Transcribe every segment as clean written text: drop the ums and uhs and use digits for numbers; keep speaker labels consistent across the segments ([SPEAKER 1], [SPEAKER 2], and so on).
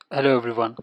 [SPEAKER 1] Hello everyone.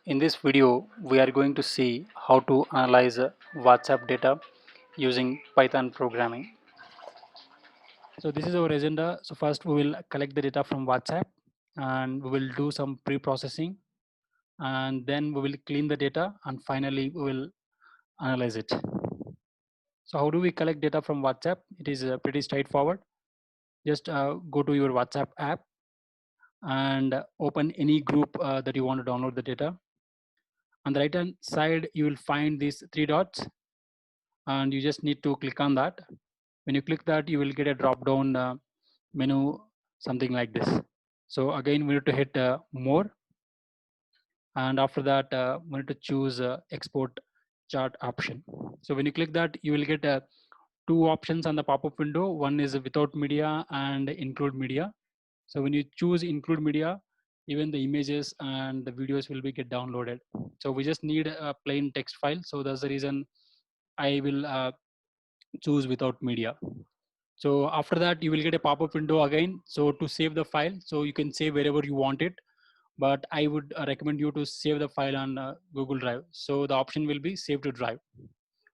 [SPEAKER 1] In this video, we are going to see how to analyze WhatsApp data using Python programming. So this is our agenda. So first we will collect the data from WhatsApp and we will do some pre-processing and then we will clean the data and finally we will analyze it. So how do we collect data from WhatsApp? It is pretty straightforward. Just go to your WhatsApp app and open any group that you want to download the data. On the right hand side, you will find these three dots and you just need to click on that. When you click that, you will get a drop down menu, something like this. So again, we need to hit more, and after that, we need to choose export chart option. So when you click that, you will get two options on the pop-up window. One is without media and include media. So when you choose include media, even the images and the videos will be get downloaded. So we just need a plain text file. So that's the reason I will choose without media. So after that, you will get a pop-up window again. So to save the file, so you can save wherever you want it, but I would recommend you to save the file on Google Drive. So the option will be save to drive.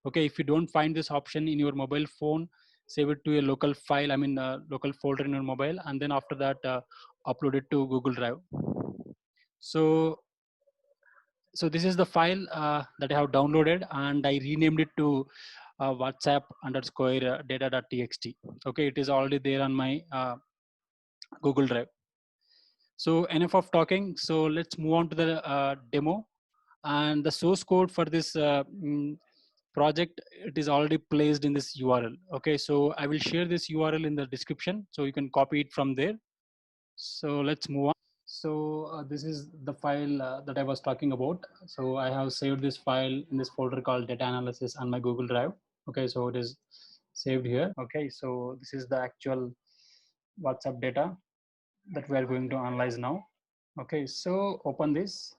[SPEAKER 1] Okay, if you don't find this option in your mobile phone, save it to a local file, I mean local folder in your mobile, and then after that, upload it to Google Drive. So so this is the file that I have downloaded and I renamed it to WhatsApp underscore data.txt. Okay, it is already there on my Google Drive. So enough of talking. So let's move on to the demo. And the source code for this project, it is already placed in this URL. Okay, so I will share this URL in the description, so you can copy it from there. So let's move on. So this is the file that I was talking about. So I have saved this file in this folder called data analysis on my Google Drive. Okay, so it is saved here. Okay, so this is the actual WhatsApp data that we are going to analyze now. Okay, so open this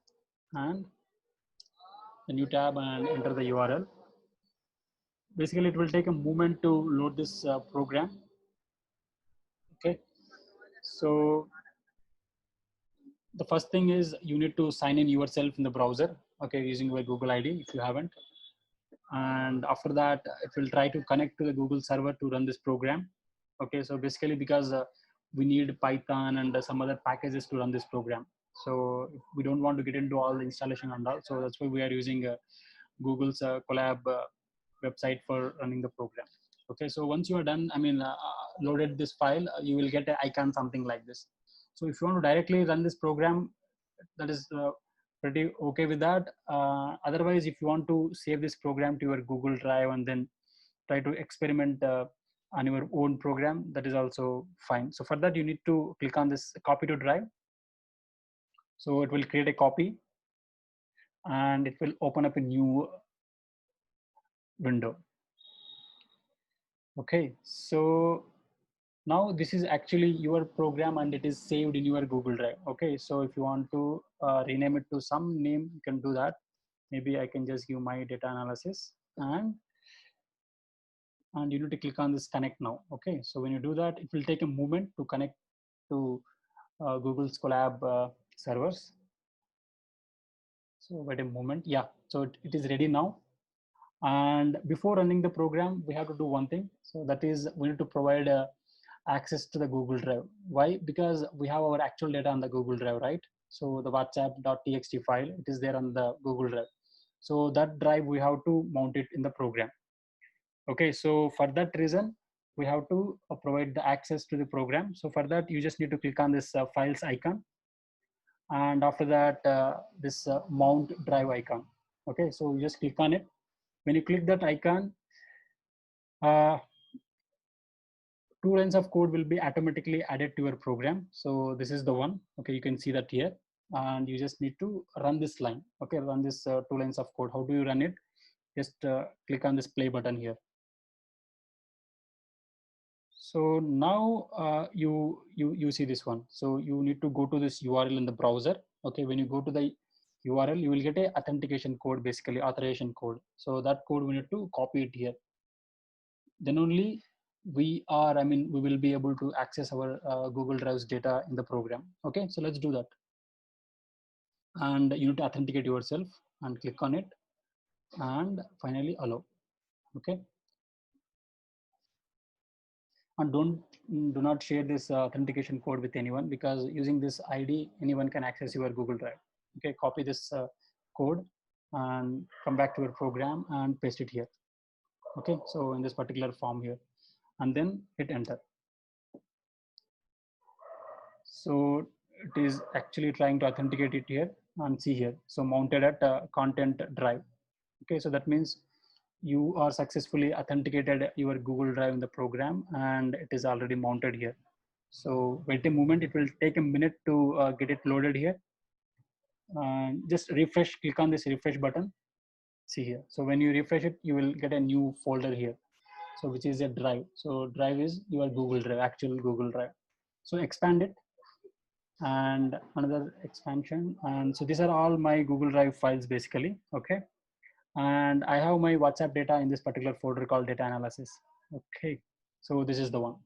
[SPEAKER 1] and a new tab and enter the URL. Basically, it will take a moment to load this program. Okay, so the first thing is you need to sign in yourself in the browser. Okay, using your Google ID if you haven't. And after that, it will try to connect to the Google server to run this program. Okay, so basically because we need Python and some other packages to run this program. So if we don't want to get into all the installation and all, so that's why we are using Google's Colab website for running the program. Okay, so once you are done, I mean, loaded this file, you will get an icon something like this. So if you want to directly run this program, that is pretty okay with that. Otherwise, if you want to save this program to your Google Drive and then try to experiment on your own program, that is also fine. So for that, you need to click on this copy to drive. So it will create a copy and it will open up a new window. Okay, so now this is actually your program and it is saved in your Google Drive. Okay, so if you want to rename it to some name, you can do that. Maybe I can just give my data analysis and you need to click on this connect now. Okay, so when you do that, it will take a moment to connect to Google's Colab servers. So wait a moment. Yeah, so it is ready now. And before running the program, we have to do one thing. So that is we need to provide access to the Google Drive. Why? Because we have our actual data on the Google Drive, right? So the WhatsApp.txt file, it is there on the Google Drive. So that drive, we have to mount it in the program. Okay, so for that reason, we have to provide the access to the program. So for that, you just need to click on this files icon. And after that, this mount drive icon. Okay, so you just click on it. When you click that icon, uh, two lines of code will be automatically added to your program. So this is the one. Okay, you can see that here. And you just need to run this line. Okay, run this two lines of code. How do you run it? Just click on this play button here. So now you see this one. So you need to go to this URL in the browser. Okay, when you go to the URL, you will get a authentication code, basically authorization code. So that code we need to copy it here. Then only we will be able to access our Google Drive's data in the program. Okay, so let's do that. and you need to authenticate yourself and click on it and finally allow. Okay, and do not share this authentication code with anyone, because using this ID anyone can access your Google Drive. Okay, copy this code and come back to your program and paste it here. Okay, so in this particular form here, and then hit enter. So it is actually trying to authenticate it here, and see here, so mounted at content drive. Okay, so that means you are successfully authenticated your Google Drive in the program, and it is already mounted here. So wait a moment, it will take a minute to get it loaded here. Just refresh, click on this refresh button. See here, so when you refresh it, you will get a new folder here, so which is a drive. So drive is your Google Drive, actual Google Drive. So expand it and another expansion, and so these are all my Google Drive files basically. Okay, and I have my WhatsApp data in this particular folder called data analysis. Okay, so this is the one,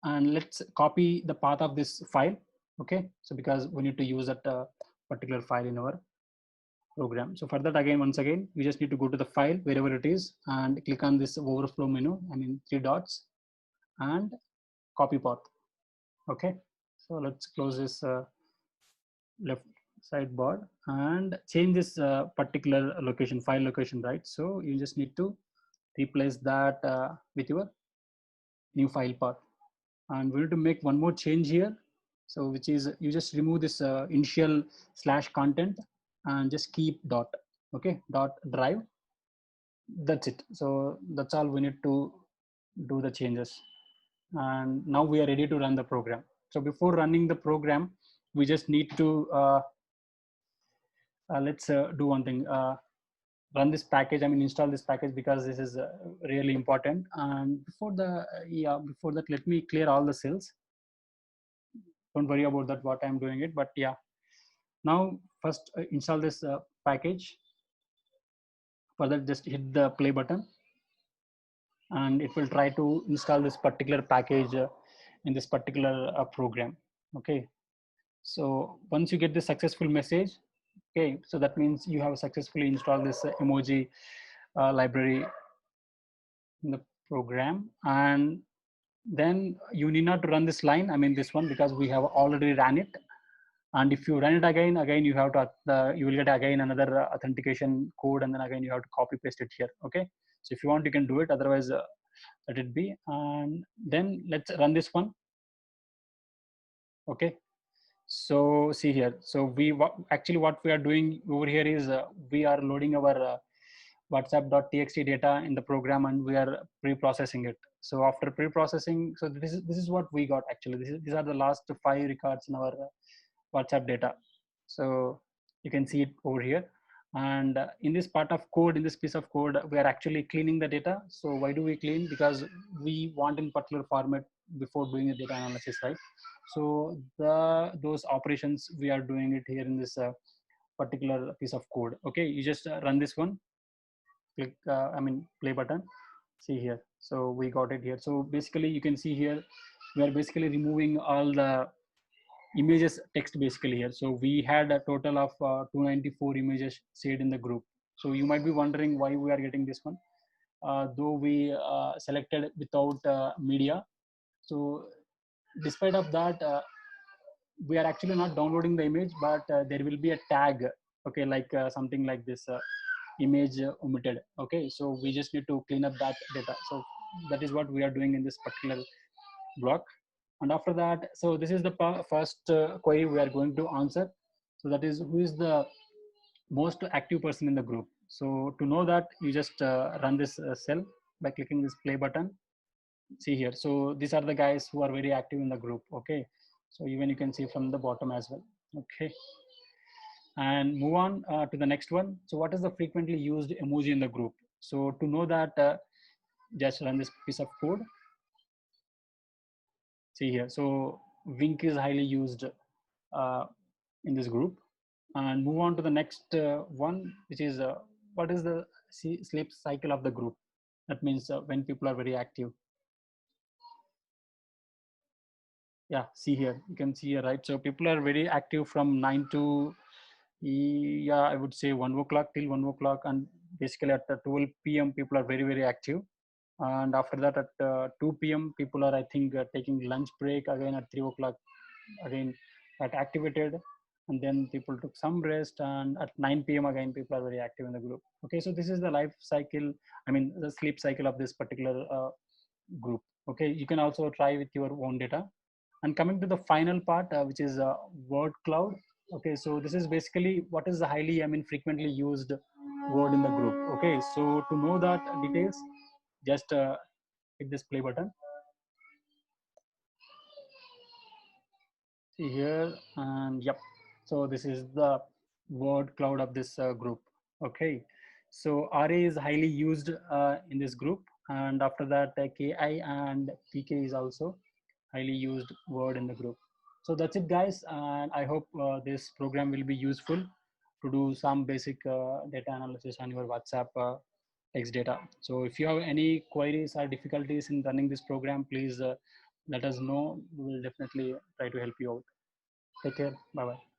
[SPEAKER 1] and let's copy the path of this file. Okay, so because we need to use that particular file in our program. So for that, again, once again, we just need to go to the file wherever it is and click on this overflow menu, I mean 3 dots, and copy path. Okay, so let's close this left sidebar and change this particular location, file location, right? So you just need to replace that with your new file path, and we need to make one more change here. So which is, you just remove this initial slash content and just keep dot. Okay, dot drive. That's it. So that's all we need to do the changes, and now we are ready to run the program. So before running the program, we just need to let's do one thing. Run this package, I mean install this package, because this is really important. And before the before that, let me clear all the cells. Don't worry about that what I'm doing it, but yeah, now first install this package. For that, just hit the play button and it will try to install this particular package in this particular program. Okay, so once you get the successful message, okay, so that means you have successfully installed this emoji library in the program. And then you need not to run this line, I mean this one, because we have already ran it. And if you run it again you have to you will get again another authentication code, and then again you have to copy paste it here. Okay, so if you want you can do it, otherwise let it be. And then let's run this one. Okay, so see here, so actually what we are doing over here is we are loading our whatsapp.txt data in the program, and we are pre-processing it. So after pre-processing, so this is what we got actually. These are the last 5 records in our WhatsApp data. So you can see it over here. And in this part of code, in this piece of code, we are actually cleaning the data. So why do we clean? Because we want in particular format before doing the data analysis, right? So those operations we are doing it here in this particular piece of code. Okay, you just run this one, click I mean play button. See here, so we got it here. So basically you can see here we are basically removing all the images text basically here. So we had a total of 294 images saved in the group. So you might be wondering why we are getting this one, though we selected without media. So despite of that, we are actually not downloading the image, but there will be a tag, okay, like something like this, image omitted. Okay, so we just need to clean up that data. So that is what we are doing in this particular block. And after that, so this is the first query we are going to answer. So that is, who is the most active person in the group? So to know that, you just run this cell by clicking this play button. See here, so these are the guys who are very active in the group. Okay, so even you can see from the bottom as well. Okay, and move on to the next one. So what is the frequently used emoji in the group? So to know that, just run this piece of code. See here, so wink is highly used in this group. And move on to the next one, which is what is the sleep cycle of the group? That means when people are very active. Yeah, see here, you can see here, right? So people are very active from 9 to, yeah, I would say 1 o'clock till 1 o'clock, and basically at 12 p.m. people are very, very active. And after that at 2 p.m. people are, I think, taking lunch break. Again at 3 o'clock, again got activated, and then people took some rest, and at 9 p.m. again people are very active in the group. Okay, so this is the life cycle, I mean the sleep cycle of this particular group. Okay, you can also try with your own data. And coming to the final part, which is word cloud. Okay, so this is basically what is the highly, I mean, frequently used word in the group. Okay, so to know that details, just hit this play button. See here, and yep. So this is the word cloud of this group. Okay, so RA is highly used in this group, and after that KI and PK is also highly used word in the group. So that's it, guys, and I hope this program will be useful to do some basic data analysis on your WhatsApp text data. So if you have any queries or difficulties in running this program, please let us know. We will definitely try to help you out. Take care. Bye bye.